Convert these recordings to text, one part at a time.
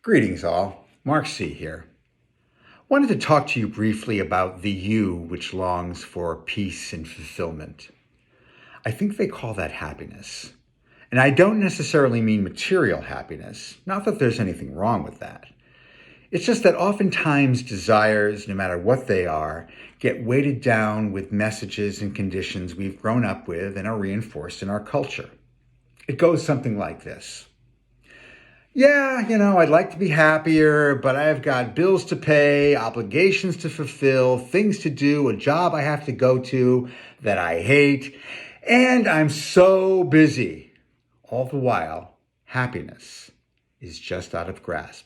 Greetings all, Mark C. here. Wanted to talk to you briefly about the you which longs for peace and fulfillment. I think they call that happiness. And I don't necessarily mean material happiness, not that there's anything wrong with that. It's just that oftentimes desires, no matter what they are, get weighted down with messages and conditions we've grown up with and are reinforced in our culture. It goes something like this. Yeah, I'd like to be happier, but I've got bills to pay, obligations to fulfill, things to do, a job I have to go to that I hate, and I'm so busy. All the while, happiness is just out of grasp.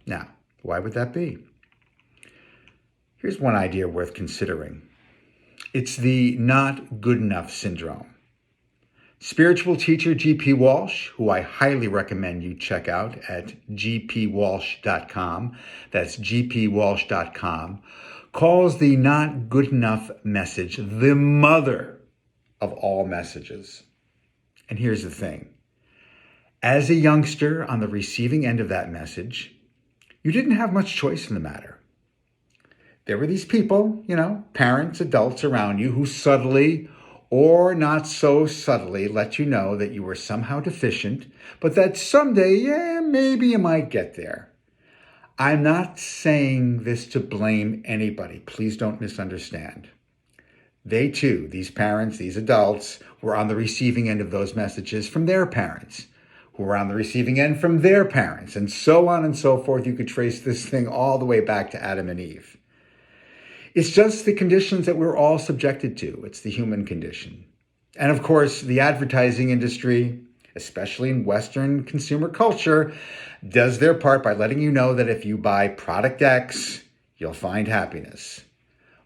Now, why would that be? Here's one idea worth considering. It's the not good enough syndrome. Spiritual teacher G.P. Walsh, who I highly recommend you check out at gpwalsh.com, that's gpwalsh.com, calls the not good enough message the mother of all messages. And here's the thing. As a youngster on the receiving end of that message, you didn't have much choice in the matter. There were these people, parents, adults around you who subtly or not so subtly let you know that you were somehow deficient, but that someday, maybe you might get there. I'm not saying this to blame anybody. Please don't misunderstand. They too, these parents, these adults, were on the receiving end of those messages from their parents, who were on the receiving end from their parents, and so on and so forth. You could trace this thing all the way back to Adam and Eve. It's just the conditions that we're all subjected to. It's the human condition. And of course, the advertising industry, especially in Western consumer culture, does their part by letting you know that if you buy product X, you'll find happiness.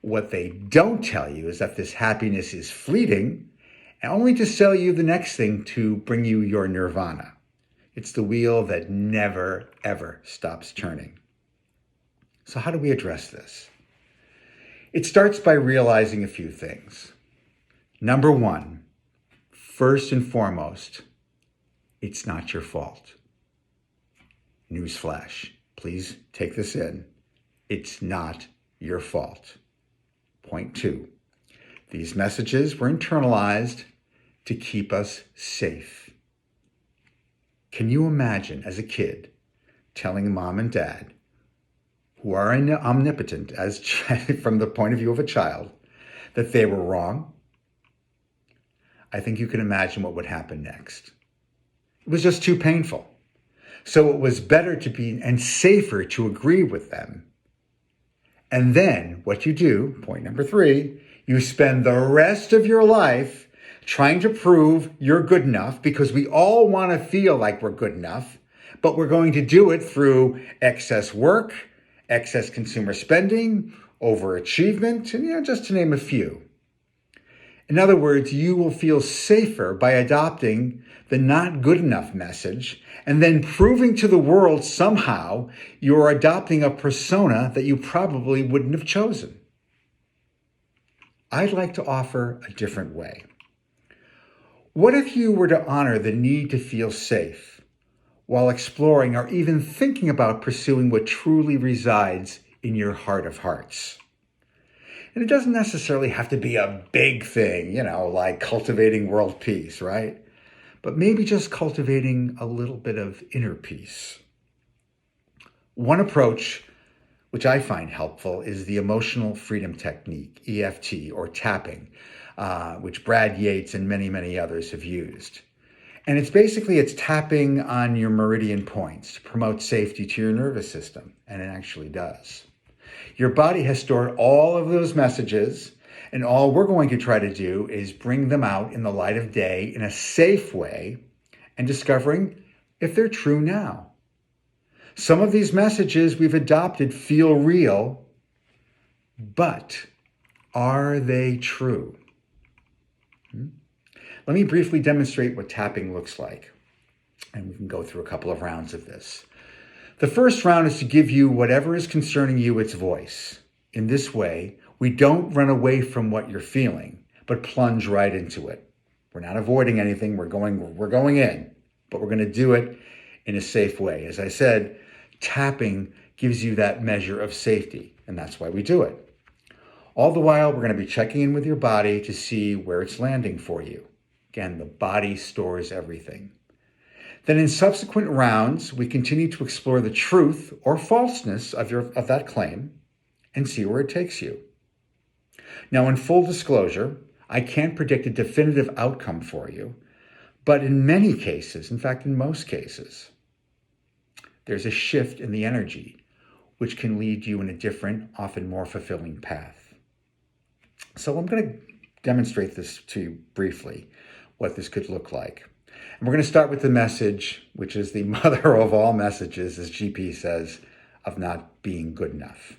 What they don't tell you is that this happiness is fleeting, and only to sell you the next thing to bring you your nirvana. It's the wheel that never, ever stops turning. So how do we address this? It starts by realizing a few things. Number one, first and foremost, it's not your fault. Newsflash, please take this in. It's not your fault. Point two, these messages were internalized to keep us safe. Can you imagine as a kid telling mom and dad, who are omnipotent as from the point of view of a child, that they were wrong? I think you can imagine what would happen next. It was just too painful. So it was better to be and safer to agree with them. And then what you do, point number three, you spend the rest of your life trying to prove you're good enough, because we all want to feel like we're good enough, but we're going to do it through excess work, excess consumer spending, overachievement, and just to name a few. In other words, you will feel safer by adopting the not good enough message and then proving to the world somehow you're adopting a persona that you probably wouldn't have chosen. I'd like to offer a different way. What if you were to honor the need to feel safe while exploring or even thinking about pursuing what truly resides in your heart of hearts? And it doesn't necessarily have to be a big thing, like cultivating world peace, right? But maybe just cultivating a little bit of inner peace. One approach which I find helpful is the emotional freedom technique, EFT, or tapping, which Brad Yates and many, many others have used. And it's tapping on your meridian points to promote safety to your nervous system. And it actually does. Your body has stored all of those messages, and all we're going to try to do is bring them out in the light of day in a safe way and discovering if they're true now. Some of these messages we've adopted feel real, but are they true? Let me briefly demonstrate what tapping looks like, and we can go through a couple of rounds of this. The first round is to give you whatever is concerning you its voice. In this way, we don't run away from what you're feeling, but plunge right into it. We're not avoiding anything. We're going in, but we're going to do it in a safe way. As I said, tapping gives you that measure of safety, and that's why we do it. All the while, we're going to be checking in with your body to see where it's landing for you. Again, the body stores everything. Then in subsequent rounds, we continue to explore the truth or falseness of that claim and see where it takes you. Now, in full disclosure, I can't predict a definitive outcome for you, but in many cases, in fact, in most cases, there's a shift in the energy, which can lead you in a different, often more fulfilling path. So I'm going to demonstrate this to you briefly, what this could look like. And we're going to start with the message, which is the mother of all messages, as GP says, of not being good enough.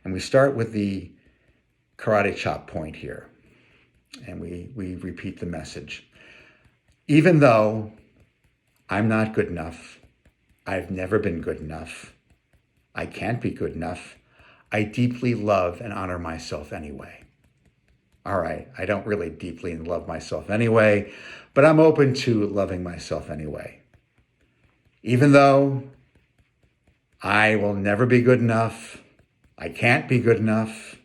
And we start with the karate chop point here. And we repeat the message. Even though I'm not good enough, I've never been good enough, I can't be good enough, I deeply love and honor myself anyway. All right, I don't really deeply love myself anyway, but I'm open to loving myself anyway. Even though I will never be good enough, I can't be good enough,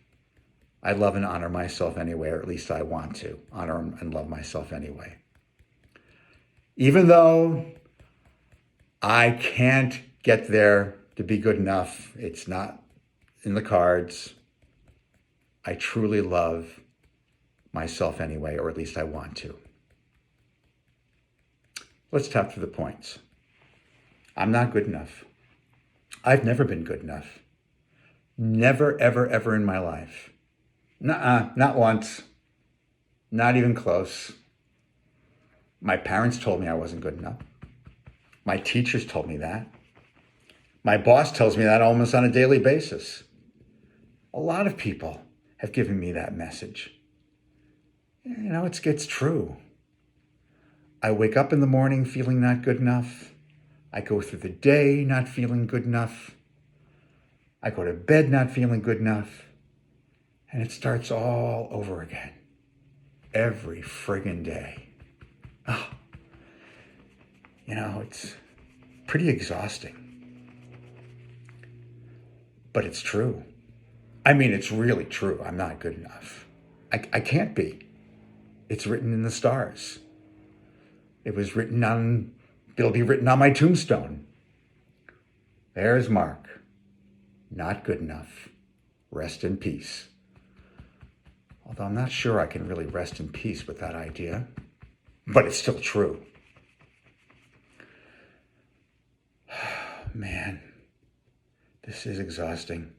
I love and honor myself anyway, or at least I want to honor and love myself anyway. Even though I can't get there to be good enough, it's not in the cards, I truly love myself anyway, or at least I want to. Let's tap through the points. I'm not good enough. I've never been good enough. Never, ever, ever in my life. Nuh-uh, not once. Not even close. My parents told me I wasn't good enough. My teachers told me that. My boss tells me that almost on a daily basis. A lot of people have given me that message. You know, it's true. I wake up in the morning feeling not good enough. I go through the day not feeling good enough. I go to bed not feeling good enough. And it starts all over again. Every friggin' day. Oh, you know, it's pretty exhausting. But it's true. I mean, it's really true. I'm not good enough. I can't be. It's written in the stars. It'll be written on my tombstone. There's Mark. Not good enough. Rest in peace. Although I'm not sure I can really rest in peace with that idea. But it's still true. Man, this is exhausting.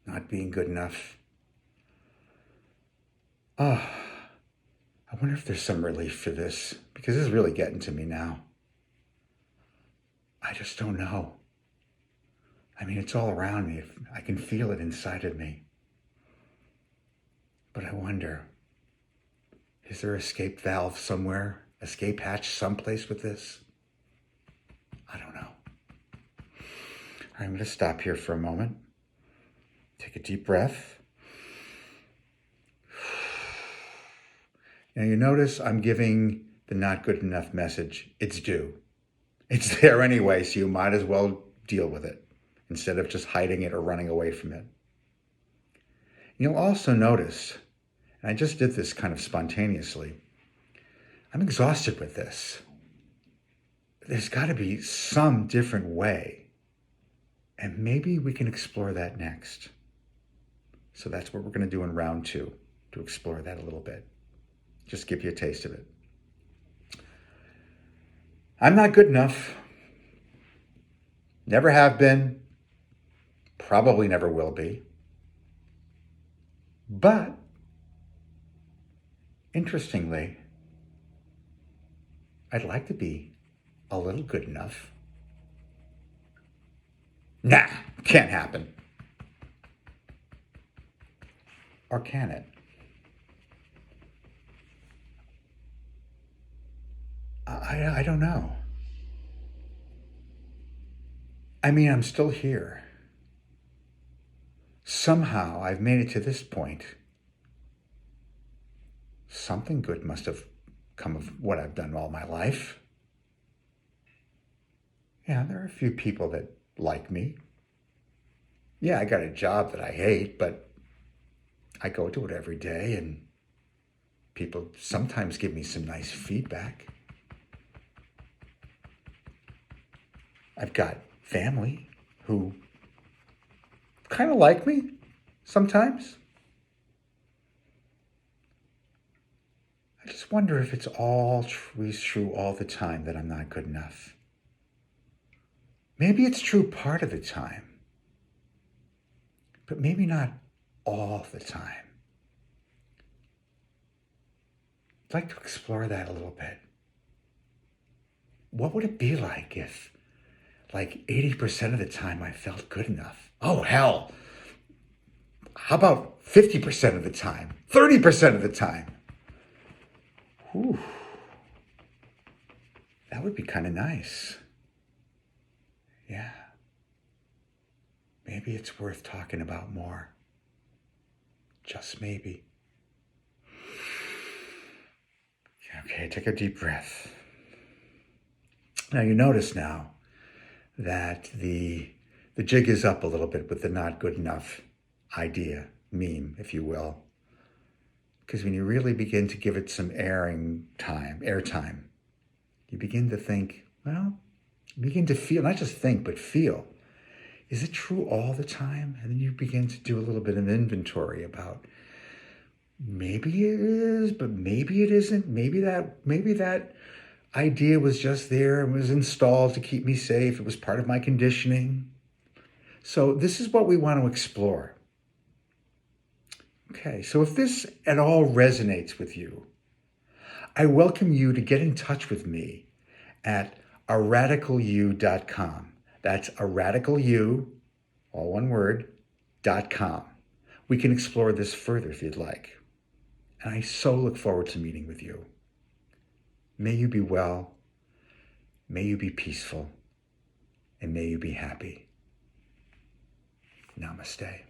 Not being good enough. Oh, I wonder if there's some relief for this, because this is really getting to me now. I just don't know. I mean, it's all around me. I can feel it inside of me. But I wonder, is there an escape valve somewhere? Escape hatch someplace with this? I don't know. I'm going to stop here for a moment. Take a deep breath. Now you notice I'm giving the not good enough message its due. It's there anyway, so you might as well deal with it instead of just hiding it or running away from it. You'll also notice, and I just did this kind of spontaneously, I'm exhausted with this. There's got to be some different way. And maybe we can explore that next. So that's what we're going to do in round 2, to explore that a little bit. Just give you a taste of it. I'm not good enough. Never have been. Probably never will be. But, interestingly, I'd like to be a little good enough. Nah, can't happen. Or can it? I don't know. I mean, I'm still here. Somehow I've made it to this point. Something good must have come of what I've done all my life. Yeah, there are a few people that like me. Yeah, I got a job that I hate, but I go to it every day and people sometimes give me some nice feedback. I've got family who kind of like me sometimes. I just wonder if it's always true all the time that I'm not good enough. Maybe it's true part of the time, but maybe not all the time. I'd like to explore that a little bit. What would it be like if, like, 80% of the time I felt good enough? Oh, hell. How about 50% of the time? 30% of the time? Whew. That would be kind of nice. Yeah. Maybe it's worth talking about more. Just maybe. Okay, take a deep breath. Now you notice now that the jig is up a little bit with the not good enough idea, meme, if you will. Because when you really begin to give it some airtime, you begin to think, well, you begin to feel, not just think, but feel. Is it true all the time? And then you begin to do a little bit of inventory about maybe it is, but maybe it isn't. Maybe that idea was just there and was installed to keep me safe. It was part of my conditioning. So this is what we want to explore. Okay, so if this at all resonates with you, I welcome you to get in touch with me at aradicalyou.com. That's aradicalyou, all one word, .com. We can explore this further if you'd like. And I so look forward to meeting with you. May you be well, may you be peaceful, and may you be happy. Namaste.